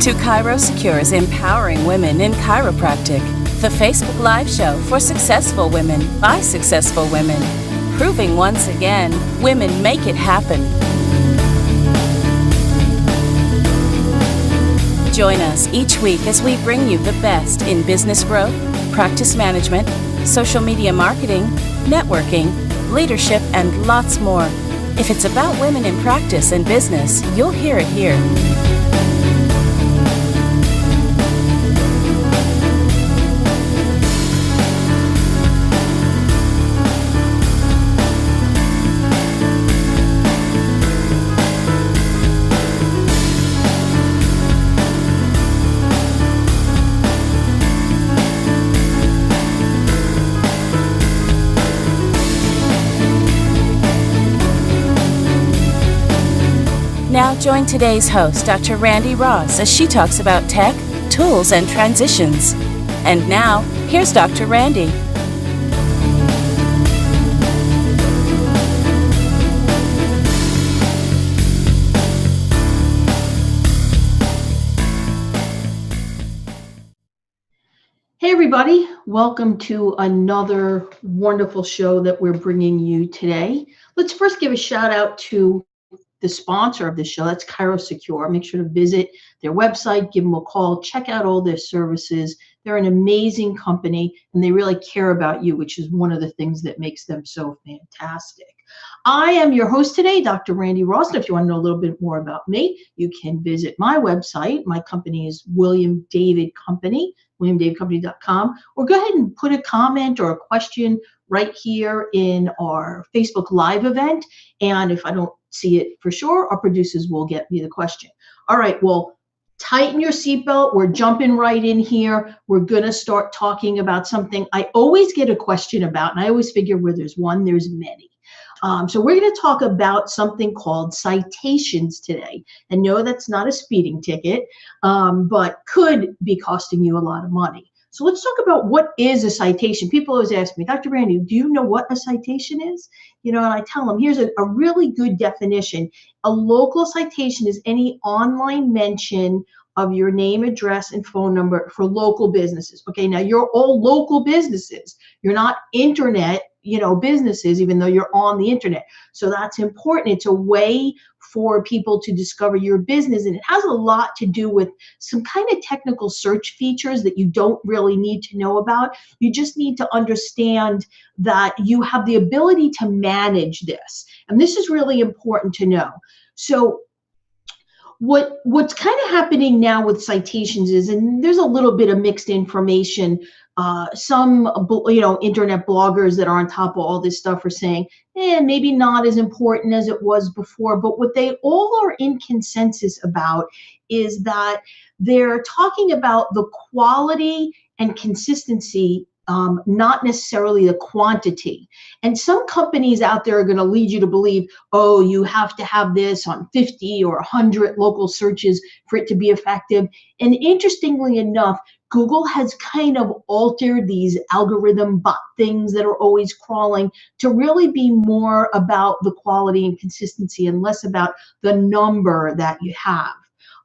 to ChiroSecure's Empowering Women in Chiropractic, the Facebook Live show for successful women by successful women, proving once again women make it happen. Join us each week as we bring you the best in business growth, practice management, social media marketing, networking, leadership, and lots more. If it's about women in practice and business, you'll hear it here. Now join today's host, Dr. Randi Ross, as she talks about tech, tools, and transitions. And now, here's Dr. Randi. Hey everybody, welcome to another wonderful show that we're bringing you today. Let's first give a shout out to the sponsor of the show. That's ChiroSecure. Make sure to visit their website, give them a call, check out all their services. They're an amazing company and they really care about you, which is one of the things that makes them so fantastic. I am your host today, Dr. Randi Ross. And if you want to know a little bit more about me, you can visit my website. My company is William David Company, WilliamDavidCompany.com, or go ahead and put a comment or a question right here in our Facebook Live event. And if I don't see it for sure, our producers will get me the question. All right, well, tighten your seatbelt. We're jumping right in here. We're going to start talking about something I always get a question about, and I always figure where there's one, there's many. So we're going to talk about something called citations today. And no, that's not a speeding ticket, but could be costing you a lot of money. So let's talk about what is a citation. People always ask me, Dr. Randi, do you know what a citation is? You know, and I tell them, here's a really good definition. A local citation is any online mention of your name, address, and phone number for local businesses. Okay, now you're all local businesses. You're not internet, businesses, even though you're on the internet. So that's important. It's a way for people to discover your business. And it has a lot to do with some kind of technical search features that you don't really need to know about. You just need to understand that you have the ability to manage this. And this is really important to know. So what's kind of happening now with citations is, and there's a little bit of mixed information. Some internet bloggers that are on top of all this stuff are saying, maybe not as important as it was before. But what they all are in consensus about is that they're talking about the quality and consistency, not necessarily the quantity. And some companies out there are going to lead you to believe, oh, you have to have this on 50 or 100 local searches for it to be effective. And interestingly enough, Google has kind of altered these algorithm bot things that are always crawling to really be more about the quality and consistency and less about the number that you have.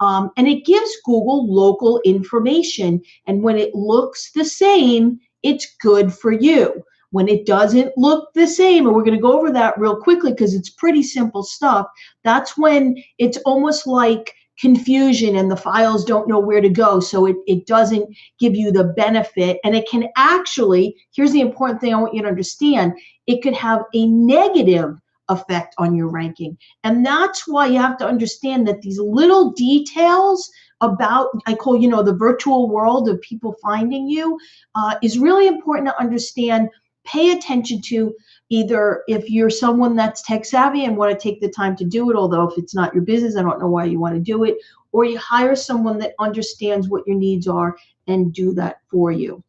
And it gives Google local information. And when it looks the same, it's good for you. When it doesn't look the same, and we're going to go over that real quickly because it's pretty simple stuff, that's when it's almost like confusion and the files don't know where to go. So it doesn't give you the benefit. And it can actually, here's the important thing I want you to understand, it could have a negative effect on your ranking. And that's why you have to understand that these little details about, I call, the virtual world of people finding you, is really important to understand. Pay attention to either if you're someone that's tech savvy and want to take the time to do it, although if it's not your business, I don't know why you want to do it, or you hire someone that understands what your needs are and do that for you.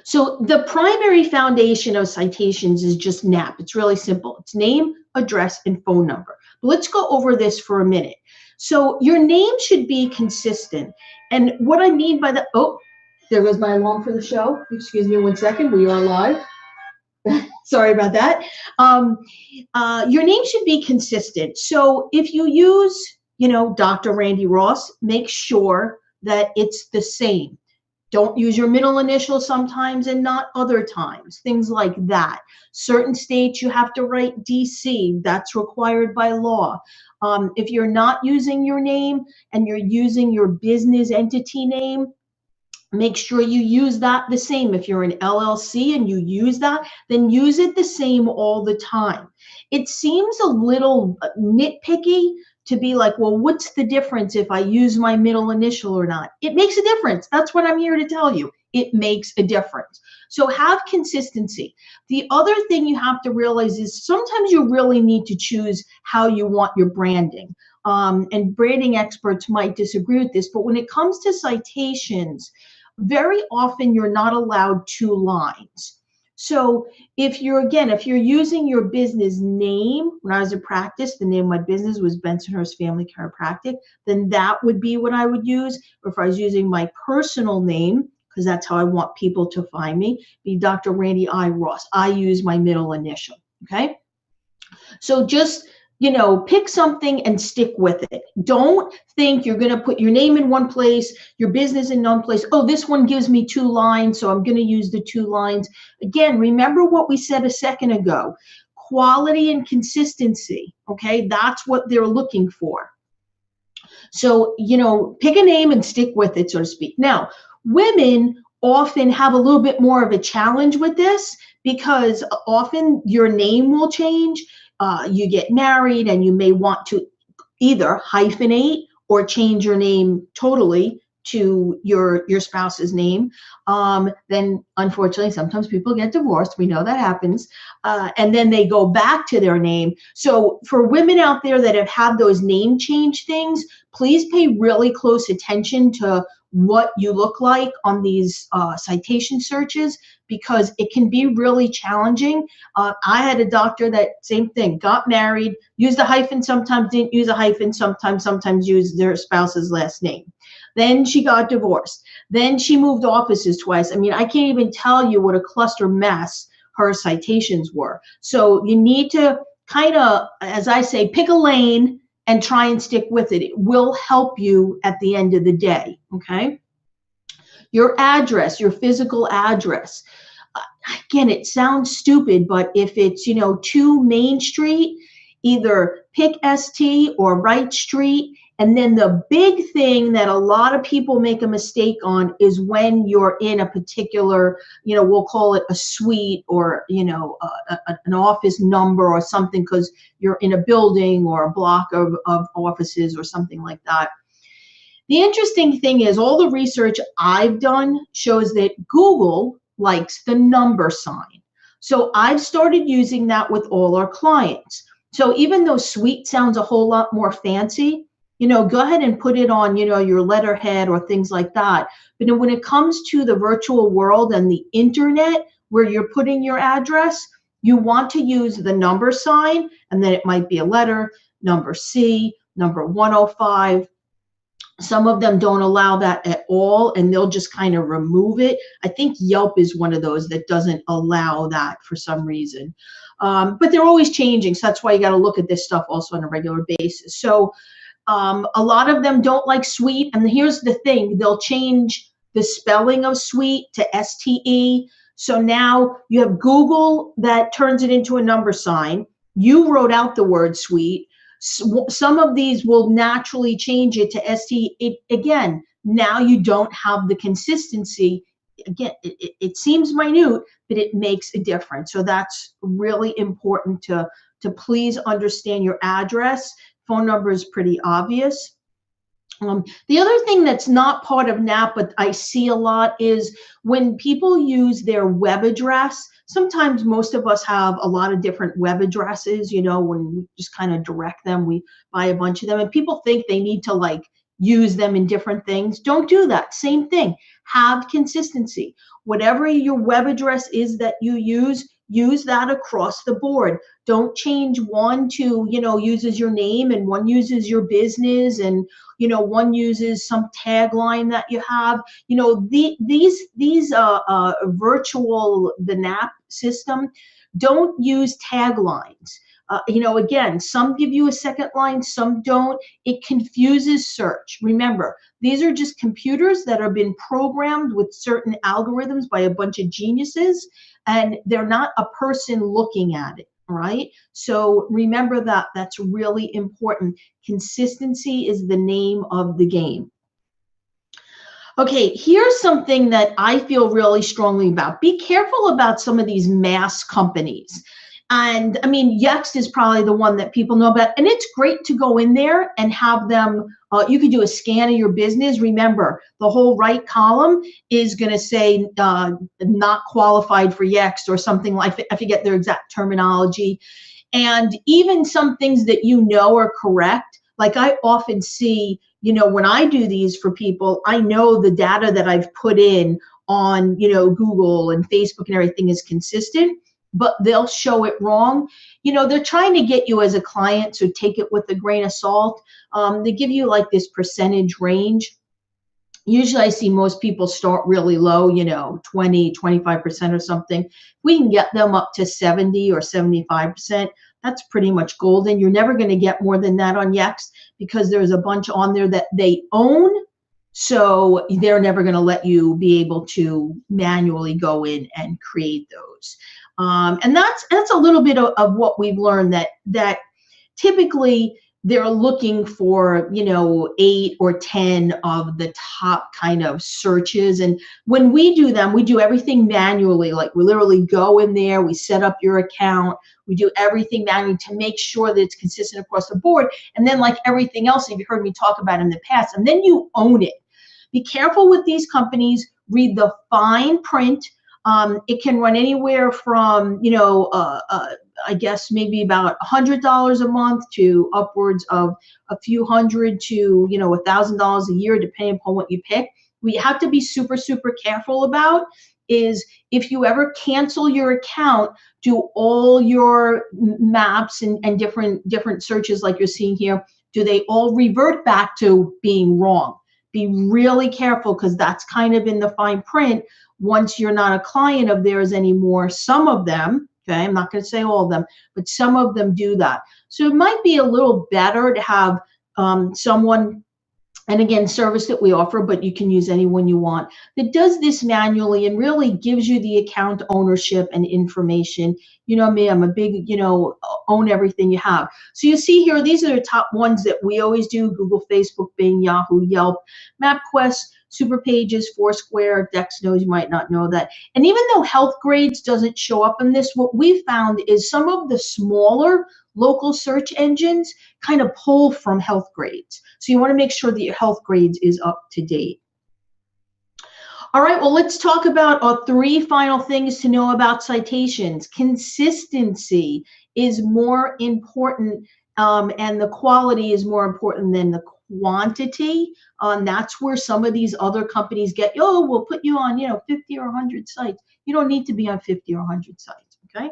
So the primary foundation of citations is just NAP. It's really simple. It's name, address, and phone number. But let's go over this for a minute. So your name should be consistent. And what I mean by that, oh, there goes my alarm for the show. Excuse me 1 second. We are live. Sorry about that. Your name should be consistent. So if you use, Dr. Randi Ross, make sure that it's the same. Don't use your middle initial sometimes and not other times, things like that. Certain states you have to write DC, that's required by law. If you're not using your name and you're using your business entity name, make sure you use that the same. If you're an LLC and you use that, then use it the same all the time. It seems a little nitpicky to be like, well, what's the difference if I use my middle initial or not? It makes a difference. That's what I'm here to tell you. It makes a difference. So have consistency. The other thing you have to realize is sometimes you really need to choose how you want your branding. And branding experts might disagree with this, but when it comes to citations, very often you're not allowed 2 lines. So if you're using your business name, when I was in practice, the name of my business was Bensonhurst Family Chiropractic, then that would be what I would use. Or if I was using my personal name, because that's how I want people to find me, be Dr. Randi I. Ross. I use my middle initial, okay? So just, pick something and stick with it. Don't think you're going to put your name in one place, your business in one place. Oh, this one gives me 2 lines, so I'm going to use the 2 lines. Again, remember what we said a second ago. Quality and consistency, okay? That's what they're looking for. So, pick a name and stick with it, so to speak. Now, women often have a little bit more of a challenge with this because often your name will change. You get married and you may want to either hyphenate or change your name totally to your spouse's name. Then unfortunately, sometimes people get divorced. We know that happens. And then they go back to their name. So for women out there that have had those name change things, please pay really close attention to what you look like on these citation searches, because it can be really challenging. I had a doctor that same thing, got married, used a hyphen sometimes, didn't use a hyphen sometimes used their spouse's last name. Then she got divorced. Then she moved offices twice. I mean, I can't even tell you what a cluster mess her citations were. So you need to kind of, as I say, pick a lane and try and stick with it. It will help you at the end of the day, okay? Your address, your physical address. Again, it sounds stupid, but if it's, 2 Main Street, either pick ST or Wright Street. And then the big thing that a lot of people make a mistake on is when you're in a particular, we'll call it a suite or, an office number or something, because you're in a building or a block of offices or something like that. The interesting thing is all the research I've done shows that Google likes the number sign. So I've started using that with all our clients. So even though suite sounds a whole lot more fancy, go ahead and put it on, your letterhead or things like that. But when it comes to the virtual world and the internet where you're putting your address, you want to use the number sign, and then it might be a letter, number C, number 105. Some of them don't allow that at all, and they'll just kind of remove it. I think Yelp is one of those that doesn't allow that for some reason. But they're always changing, so that's why you got to look at this stuff also on a regular basis. So a lot of them don't like suite, and here's the thing, they'll change the spelling of suite to STE. So now you have Google that turns it into a number sign. You wrote out the word suite. Some of these will naturally change it to ST. Again, now you don't have the consistency. Again, it seems minute, but it makes a difference. So that's really important to please understand your address. Phone number is pretty obvious. The other thing that's not part of NAP, but I see a lot, is when people use their web address. Sometimes most of us have a lot of different web addresses, when we just kind of direct them, we buy a bunch of them, and people think they need to use them in different things. Don't do that. Same thing. Have consistency. Whatever your web address is that you use that across the board. Don't change one to, uses your name and one uses your business and, one uses some tagline that you have. These virtual, the NAP system, don't use taglines. Again, some give you a second line, some don't. It confuses search. Remember, these are just computers that have been programmed with certain algorithms by a bunch of geniuses, and they're not a person looking at it. All right. So remember that. That's really important. Consistency is the name of the game. Okay, here's something that I feel really strongly about. Be careful about some of these mass companies. And I mean, Yext is probably the one that people know about. And it's great to go in there and have them, you can do a scan of your business. Remember, the whole right column is going to say not qualified for Yext or something like, I forget their exact terminology. And even some things that you know are correct, like I often see, when I do these for people, I know the data that I've put in on, Google and Facebook and everything is consistent, but they'll show it wrong. They're trying to get you as a client, so take it with a grain of salt. They give you like this percentage range. Usually I see most people start really low, 20, 25% or something. If we can get them up to 70 or 75%, that's pretty much golden. You're never going to get more than that on Yext because there's a bunch on there that they own. So they're never going to let you be able to manually go in and create those. And that's a little bit of what we've learned, that typically they're looking for, 8 or 10 of the top kind of searches. And when we do them, we do everything manually. Like we literally go in there, we set up your account, we do everything manually to make sure that it's consistent across the board. And then like everything else you've heard me talk about in the past, and then you own it. Be careful with these companies, read the fine print. It can run anywhere from, I guess maybe about $100 a month to upwards of a few hundred to, $1,000 a year, depending upon what you pick. What you have to be super, super careful about is if you ever cancel your account, do all your maps and different searches like you're seeing here, do they all revert back to being wrong? Be really careful, because that's kind of in the fine print. Once you're not a client of theirs anymore, some of them, okay, I'm not going to say all of them, but some of them do that. So it might be a little better to have someone, and again, service that we offer, but you can use anyone you want, that does this manually and really gives you the account ownership and information. You know me, I'm a big, own everything you have. So you see here, these are the top ones that we always do: Google, Facebook, Bing, Yahoo, Yelp, MapQuest, Superpages, Foursquare, Dex knows, you might not know that. And even though Health Grades doesn't show up in this, what we've found is some of the smaller local search engines kind of pull from Health Grades. So you want to make sure that your Health Grades is up to date. All right, well, let's talk about our 3 final things to know about citations. Consistency is more important, and the quality is more important than the quantity. That's where some of these other companies get, we'll put you on, 50 or 100 sites. You don't need to be on 50 or 100 sites, okay?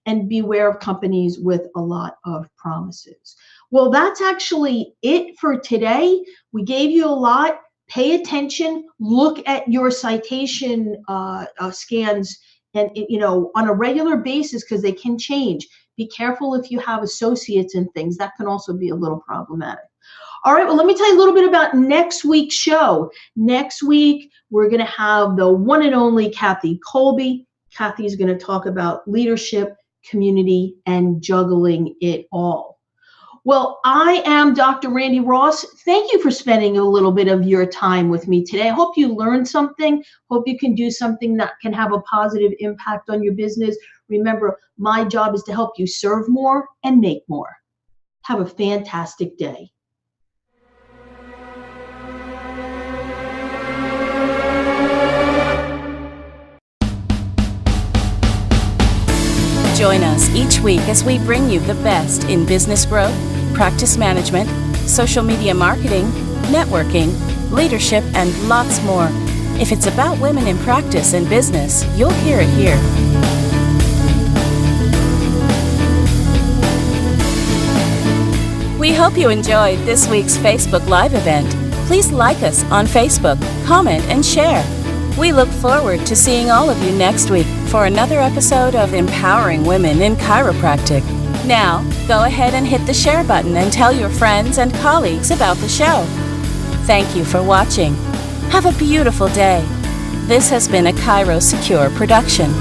And beware of companies with a lot of promises. Well, that's actually it for today. We gave you a lot. Pay attention. Look at your citation scans, and on a regular basis, because they can change. Be careful if you have associates and things. That can also be a little problematic. All right, well, let me tell you a little bit about next week's show. Next week, we're going to have the one and only Kathy Colby. Kathy is going to talk about leadership, community, and juggling it all. Well, I am Dr. Randi Ross. Thank you for spending a little bit of your time with me today. I hope you learned something. Hope you can do something that can have a positive impact on your business. Remember, my job is to help you serve more and make more. Have a fantastic day. Join us each week as we bring you the best in business growth, practice management, social media marketing, networking, leadership, and lots more. If it's about women in practice and business, you'll hear it here. We hope you enjoyed this week's Facebook Live event. Please like us on Facebook, comment, and share. We look forward to seeing all of you next week for another episode of Empowering Women in Chiropractic. Now, go ahead and hit the share button and tell your friends and colleagues about the show. Thank you for watching. Have a beautiful day. This has been a ChiroSecure production.